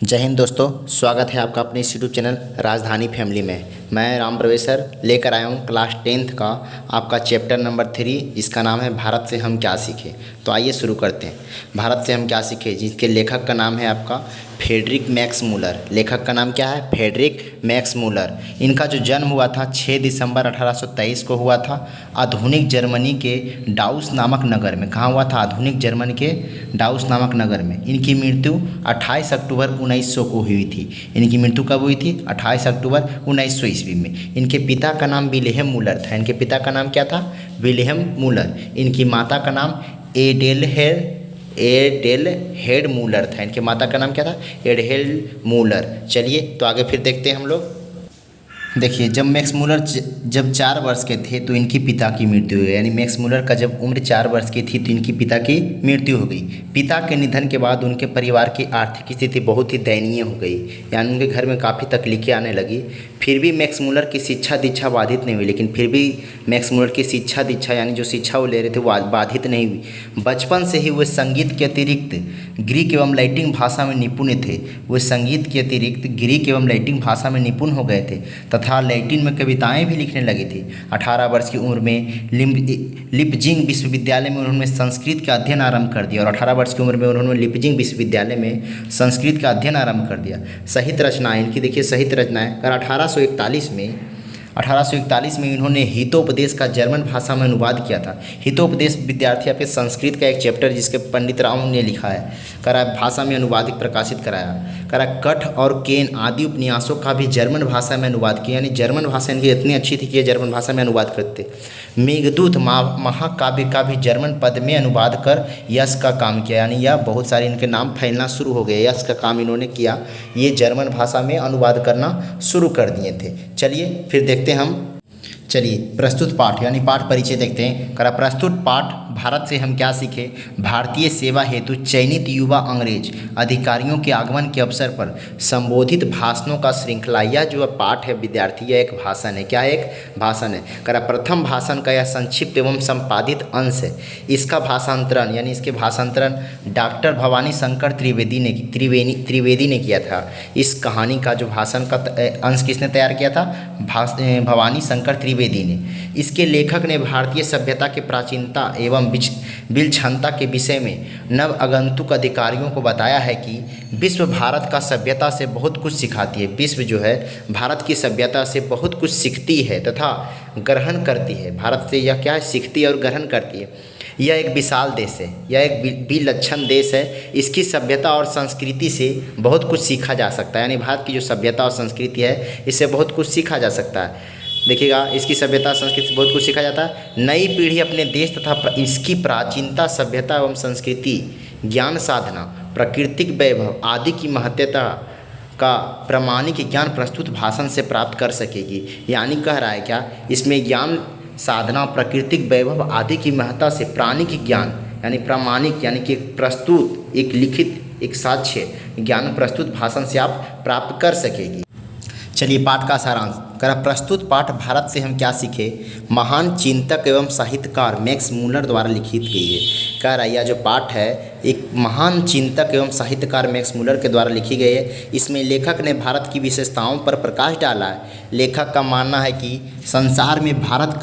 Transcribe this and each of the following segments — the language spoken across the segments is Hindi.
जय हिंद दोस्तों, स्वागत है आपका अपने इस यूट्यूब चैनल राजधानी फैमिली में। मैं राम प्रवेश सर लेकर आया हूँ क्लास 10th का आपका चैप्टर नंबर 3, जिसका नाम है भारत से हम क्या सीखे। तो आइए शुरू करते हैं। भारत से हम क्या सीखे, जिसके लेखक का नाम है आपका फ्रेडरिक मैक्स मूलर। लेखक का नाम क्या है? Friedrich Max Muller. इनका जो जन्म हुआ था 6 दिसंबर 1823 को हुआ था आधुनिक जर्मनी के डाउस नामक नगर में। कहाँ हुआ था? आधुनिक जर्मनी के डाउस नामक नगर में। इनकी मृत्यु 28 अक्टूबर 1900 को हुई थी। इनकी मृत्यु कब हुई थी? 28 अक्टूबर 1900 ईस्वी में। इनके पिता का नाम विल्हेम मूलर था। इनके पिता का नाम क्या था? Wilhelm Müller. इनकी माता का नाम एडेल हेड मूलर था। इनके माता का नाम क्या था? एडहेल मूलर। चलिए तो आगे फिर देखते हैं हम लोग। देखिए, जब मैक्स मूलर जब 4 वर्ष के थे तो इनकी पिता की मृत्यु हुई। यानी मैक्स मूलर का जब उम्र 4 वर्ष की थी तो इनकी पिता की मृत्यु हो गई। पिता के निधन के बाद उनके परिवार की आर्थिक स्थिति बहुत ही दयनीय हो गई। यानी उनके घर में काफ़ी तकलीफें आने लगी। फिर भी मैक्स मूलर की शिक्षा दीक्षा बाधित नहीं हुई। लेकिन फिर भी मैक्स मूलर की शिक्षा दीक्षा यानी जो शिक्षा वो ले रहे थे वो बाधित नहीं हुई। बचपन से ही वे संगीत के अतिरिक्त ग्रीक एवं लैटिन भाषा में निपुण थे। वे संगीत के अतिरिक्त ग्रीक एवं लैटिन भाषा में निपुण हो गए थे तथा लैटिन में कविताएं भी लिखने लगी थी। 18 वर्ष की उम्र में लिपजिंग विश्वविद्यालय में उन्होंने संस्कृत का अध्ययन आरंभ कर दिया। और 18 वर्ष की उम्र में उन्होंने लिपजिंग विश्वविद्यालय में संस्कृत का अध्ययन आरंभ कर दिया। साहित्य रचनाएं इनकी देखिए, साहित्य रचनाएं अगर 1841 में इन्होंने हितोपदेश का जर्मन भाषा में अनुवाद किया था। हितोपदेश विद्यार्थी आपके संस्कृत का एक चैप्टर जिसके पंडित राव ने लिखा है, करा भाषा में अनुवादित प्रकाशित कराया। करा कठ और केन आदि उपन्यासों का भी जर्मन भाषा में अनुवाद किया। यानी जर्मन भाषा इनकी इतनी अच्छी थी कि ये जर्मन भाषा में अनुवाद करते। मेघदूत महाकाव्य का भी जर्मन पद में अनुवाद कर यश का काम किया। यानी यह बहुत सारे इनके नाम फैलना शुरू हो गए। यश का काम इन्होंने किया, ये जर्मन भाषा में अनुवाद करना शुरू कर दिए थे। चलिए फिर देखते हैं हम। चलिए प्रस्तुत पाठ यानी पाठ परिचय देखते हैं। करा प्रस्तुत पाठ भारत से हम क्या सीखे। भारतीय सेवा हेतु चयनित युवा अंग्रेज अधिकारियों के आगमन के अवसर पर संबोधित भाषणों का श्रृंखला। यह जो पाठ है विद्यार्थी, यह एक भाषण है। क्या है? एक भाषण है। करा प्रथम भाषण का यह संक्षिप्त एवं संपादित अंश है। इसका भाषांतरण यानी इसके भाषांतरण डॉक्टर भवानी शंकर त्रिवेदी ने किया था। इस कहानी का जो भाषण का अंश किसने तैयार किया था? भवानी शंकर त्रिवेदी ने। इसके लेखक ने भारतीय सभ्यता के प्राचीनता एवं विलक्षणता के विषय में नव आगंतुक अधिकारियों को बताया है कि विश्व भारत का सभ्यता से बहुत कुछ सिखाती है। विश्व जो है भारत की सभ्यता से बहुत कुछ सीखती है तथा ग्रहण करती है। भारत से यह क्या है? सीखती है और ग्रहण करती है। यह एक विशाल देश है, यह एक विलक्षण देश है। इसकी सभ्यता और संस्कृति से बहुत कुछ सीखा जा सकता है। यानी भारत की जो सभ्यता और संस्कृति है इससे बहुत कुछ सीखा जा सकता है। देखिएगा, इसकी सभ्यता संस्कृति से बहुत कुछ सीखा जाता है। नई पीढ़ी अपने देश तथा इसकी प्राचीनता, सभ्यता एवं संस्कृति, ज्ञान साधना, प्राकृतिक वैभव आदि की महत्वता का प्रामाणिक ज्ञान प्रस्तुत भाषण से प्राप्त कर सकेगी। यानी कह रहा है क्या? इसमें ज्ञान साधना, प्राकृतिक वैभव आदि की महत्ता से प्राणिक ज्ञान यानी प्रामाणिक यानी कि प्रस्तुत एक लिखित एक साक्ष्य ज्ञान प्रस्तुत भाषण से आप प्राप्त कर सकेगी। चलिए पाठ का सारांश। करा प्रस्तुत पाठ भारत से हम क्या सीखे महान चिंतक एवं साहित्यकार मैक्स मूलर द्वारा लिखित गई है। कह रहा है यह जो पाठ है एक महान चिंतक एवं साहित्यकार मैक्स मूलर के द्वारा लिखी गई है। इसमें लेखक ने भारत की विशेषताओं पर प्रकाश डाला है। लेखक का मानना है कि संसार में भारत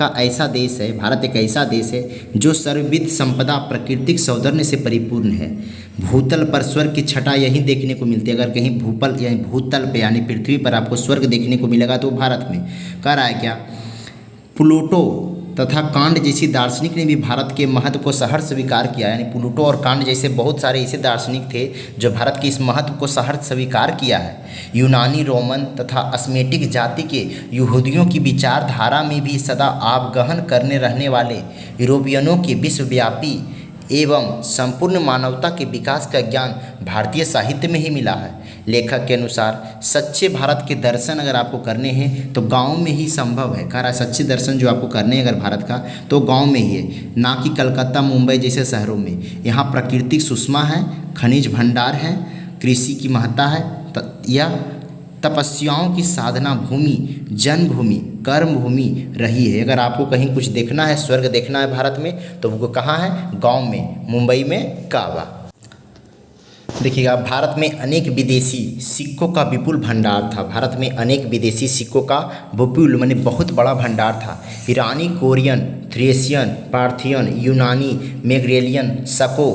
एक ऐसा देश है जो सर्वविध संपदा प्राकृतिक सौंदर्य से परिपूर्ण है। भूतल पर स्वर्ग की छटा यहीं देखने को मिलती है। अगर कहीं भूतल पे यानी पृथ्वी पर आपको स्वर्ग देखने को मिलेगा तो भारत में। कह रहा है क्या? प्लूटो तथा कांट जैसी दार्शनिक ने भी भारत के महत्व को सहर्ष स्वीकार किया। यानी प्लूटो और कांट जैसे बहुत सारे ऐसे दार्शनिक थे जो भारत के इस महत्व को सहर्ष स्वीकार किया है। यूनानी, रोमन तथा अस्मेटिक जाति के यहूदियों की विचारधारा में भी सदा आवगहन करने रहने वाले यूरोपियनों के विश्वव्यापी एवं संपूर्ण मानवता के विकास का ज्ञान भारतीय साहित्य में ही मिला है। लेखक के अनुसार सच्चे भारत के दर्शन अगर आपको करने हैं तो गांव में ही संभव है। कह रहा है सच्चे दर्शन जो आपको करने हैं अगर भारत का तो गांव में ही है, ना कि कलकत्ता, मुंबई जैसे शहरों में। यहाँ प्राकृतिक सुषमा है, खनिज भंडार है, कृषि की महत्ता है, यह तपस्याओं की साधना भूमि, जन्मभूमि, कर्म भूमि रही है। अगर आपको कहीं कुछ देखना है, स्वर्ग देखना है भारत में तो वो कहाँ है? गांव में, मुंबई में काबा। देखिएगा, भारत में अनेक विदेशी सिक्कों का विपुल भंडार था। भारत में अनेक विदेशी सिक्कों का विपुल माने बहुत बड़ा भंडार था। ईरानी, कोरियन, थ्रेसियन, पार्थियन, यूनानी, मेग्रेलियन, सको,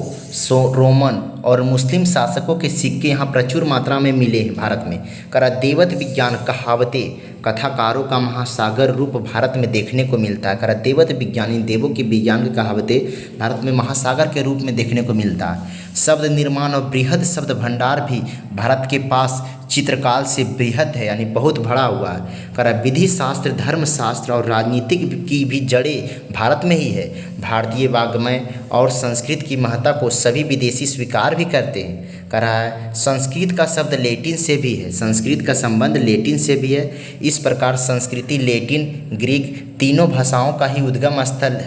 रोमन और मुस्लिम शासकों के सिक्के यहाँ प्रचुर मात्रा में मिले हैं भारत में। करा देवत विज्ञान, कहावतें, कथाकारों का महासागर रूप भारत में देखने को मिलता है। करा देवत विज्ञान, इन देवों की विज्ञान की कहावतें भारत में महासागर के रूप में देखने को मिलता है। शब्द निर्माण और बृहद शब्द भंडार भी भारत के पास चित्रकाल से बृहद है, यानी बहुत बड़ा हुआ है। करा विधि शास्त्र, धर्म शास्त्र और राजनीतिक की भी जड़ें भारत में ही है। भारतीय वाग्मय और संस्कृत की महत्ता को सभी विदेशी स्वीकार भी करते हैं। करा है संस्कृत का शब्द लैटिन से भी है, संस्कृत का संबंध लैटिन से भी है। इस प्रकार संस्कृति लैटिन, ग्रीक तीनों भाषाओं का ही उद्गम स्थल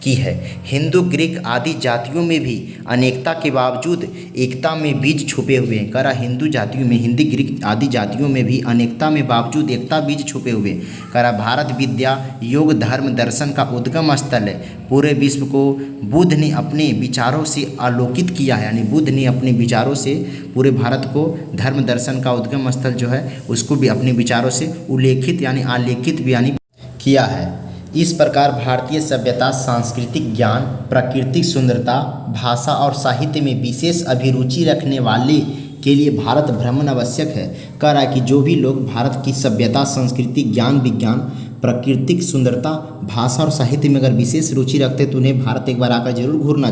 की है। हिंदू, ग्रीक आदि जातियों में भी अनेकता के बावजूद एकता में बीज छुपे हुए हैं। करा हिंदू जातियों में, हिंदी, ग्रीक आदि जातियों में भी अनेकता में बावजूद एकता बीज छुपे हुए हैं। करा भारत विद्या, योग, धर्म, दर्शन का उद्गम स्थल है। पूरे विश्व को बुद्ध ने अपने विचारों से आलोकित किया है, यानी बुद्ध ने अपने विचारों से पूरे भारत को धर्म दर्शन का उद्गम स्थल जो है उसको भी अपने विचारों से उल्लेखित यानी आलेखित भी यानी किया है। इस प्रकार भारतीय सभ्यता, सांस्कृतिक ज्ञान, प्राकृतिक सुंदरता, भाषा और साहित्य में विशेष अभिरुचि रखने वाले के लिए भारत भ्रमण आवश्यक है। कह रहा है कि जो भी लोग भारत की सभ्यता, संस्कृति, ज्ञान, विज्ञान, प्राकृतिक सुंदरता, भाषा और साहित्य में अगर विशेष रुचि रखते तो उन्हें भारत एक बार आकर जरूर घूमना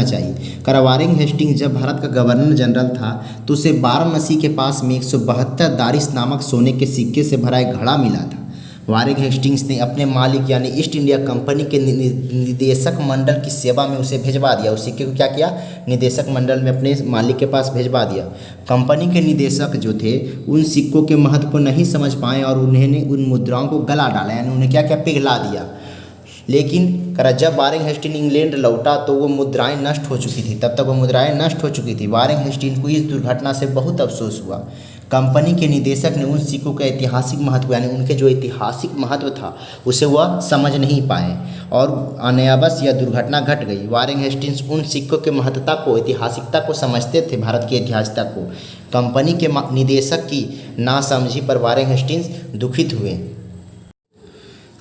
चाहिए। करा वारेन हेस्टिंग्स जब भारत का गवर्नर जनरल था तो उसे वाराणसी के पास में 172 दारिस नामक सोने के सिक्के से भरा एक घड़ा मिला था। वारेन हेस्टिंग्स ने अपने मालिक यानी ईस्ट इंडिया कंपनी के निदेशक मंडल की सेवा में उसे भिजवा दिया। उस सिक्के को क्या किया, निदेशक मंडल में अपने मालिक के पास भिजवा दिया। कंपनी के निदेशक जो थे उन सिक्कों के महत्व को नहीं समझ पाए और उन्होंने उन मुद्राओं को गला डाला, यानी उन्हें क्या क्या पिघला दिया। लेकिन करा जब वारेन हेस्टिंग्स इंग्लैंड लौटा तो वो मुद्राएं नष्ट हो चुकी थी, तब तक वो मुद्राएं नष्ट हो चुकी थी। वारेन हेस्टिंग्स को इस दुर्घटना से बहुत अफसोस हुआ। कंपनी के निदेशक ने उन सिक्कों का ऐतिहासिक महत्व यानी उनके जो ऐतिहासिक महत्व था उसे वह समझ नहीं पाए और अनायास यह दुर्घटना घट गई। वारेन हेस्टिंग्स उन सिक्कों के महत्वता को, ऐतिहासिकता को समझते थे, भारत की ऐतिहासिकता को। कंपनी के निदेशक की नासमझी पर वारेन हेस्टिंग्स दुखित हुए।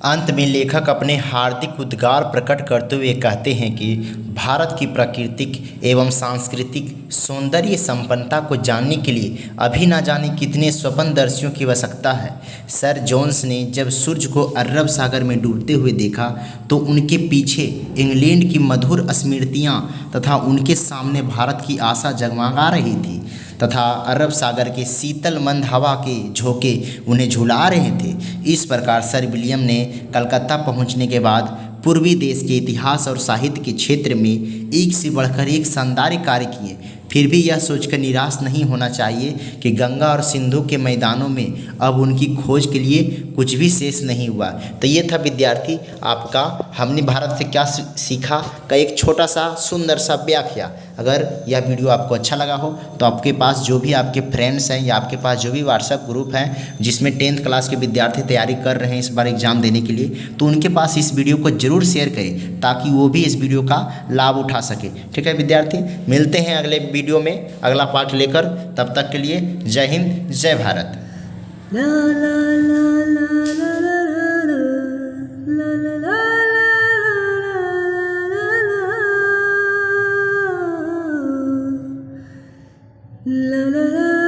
अंत में लेखक अपने हार्दिक उद्गार प्रकट करते हुए कहते हैं कि भारत की प्राकृतिक एवं सांस्कृतिक सौंदर्य संपन्नता को जानने के लिए अभी न जाने कितने स्वप्नदर्शियों की आवश्यकता है। सर जोन्स ने जब सूर्य को अरब सागर में डूबते हुए देखा तो उनके पीछे इंग्लैंड की मधुर स्मृतियाँ तथा उनके सामने भारत की आशा जगमगा रही थी तथा अरब सागर के शीतल मंद हवा के झोंके उन्हें झुला रहे थे। इस प्रकार सर विलियम ने कलकत्ता पहुंचने के बाद पूर्वी देश के इतिहास और साहित्य के क्षेत्र में एक से बढ़कर एक शानदार कार्य किए। फिर भी यह सोचकर निराश नहीं होना चाहिए कि गंगा और सिंधु के मैदानों में अब उनकी खोज के लिए कुछ भी शेष नहीं हुआ। तो ये था विद्यार्थी आपका हमने भारत से क्या सीखा का एक छोटा सा सुंदर सा व्याख्या। अगर यह वीडियो आपको अच्छा लगा हो तो आपके पास जो भी आपके फ्रेंड्स हैं या आपके पास जो भी व्हाट्सएप ग्रुप हैं जिसमें 10th क्लास के विद्यार्थी तैयारी कर रहे हैं इस बार एग्ज़ाम देने के लिए, तो उनके पास इस वीडियो को ज़रूर शेयर करें ताकि वो भी इस वीडियो का लाभ उठा सके। ठीक है विद्यार्थी, मिलते हैं अगले वीडियो में अगला पार्ट लेकर। तब तक के लिए जय हिंद, जय भारत। La la la